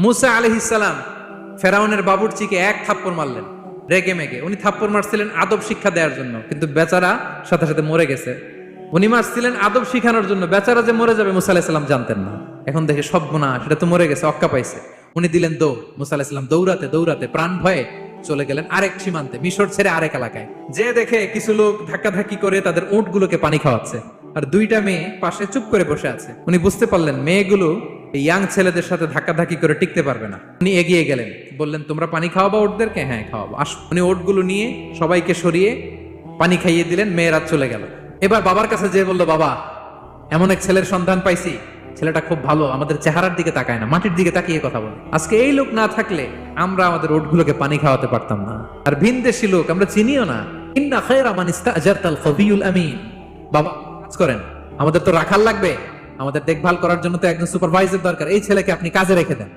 মুসা আলাইহিস সালাম ফেরাউনের বাবুর্চিকে এক থাপ্পড় মারলেন রেগে মেগে। উনি থাপ্পড় মারছিলেন আদব শিক্ষা দেওয়ার জন্য, কিন্তু বেচারা সাথে সাথে মরে গেছে। উনি মারছিলেন আদব শিখানোর জন্য, বেচারা যে মরে যাবে মুসা আলাইহিস সালাম জানতেন না। এখন দেখে সব গুনাহ, সেটা তো মরে গেছে, অক্কা পাইছে। উনি দিলেন দৌড়। মুসা আলাইহিস সালাম দৌড়াতে দৌড়াতে প্রাণ ভয়ে চলে গেলেন আরেক সীমান্তে, মিশর ছেড়ে আরেক এলাকায়। যে দেখে কিছু লোক ধাক্কাধাক্কি করে তাদের উটগুলোকে পানি খাওয়াচ্ছে, আর দুইটা মেয়ে পাশে চুপ করে বসে আছে। উনি বুঝতে পারলেন মেয়েগুলো এই ইয়াং ছেলেদের সাথে ধাক্কাধাক্কি করে টিকতে পারবে না। উনি এগিয়ে গেলেন, বললেন তোমরা পানি খাওয়াবা ওটদেরকে? হ্যাঁ খাওয়াবো, আসো। উনি ওটগুলো নিয়ে সবাইকে সরিয়ে পানি খাইয়ে দিলেন, মেয়েরা চলে গেল। এবার বাবার কাছে যেয়ে বললো, বাবা এমন এক ছেলের সন্ধান পাইছি, ছেলেটা খুব ভালো, আমাদের চেহারার দিকে তাকায় না, মাটির দিকে তাকিয়ে কথা বলে। আজকে এই লোক না থাকলে আমরা আমাদের ওটগুলোকে পানি খাওয়াতে পারতাম না। আর ভিনদেশী লোক আমরা চিনিও না। ইন্না খায়রা মান ইস্তাজারতাল কবিয়ুল আমিন। বাবা কাজ করেন, আমাদের তো রাখাল লাগবে, আমাদের দেখভাল করার জন্য তো একজন সুপারভাইজার দরকার, এই ছেলেকে আপনি কাজে রেখে দেন।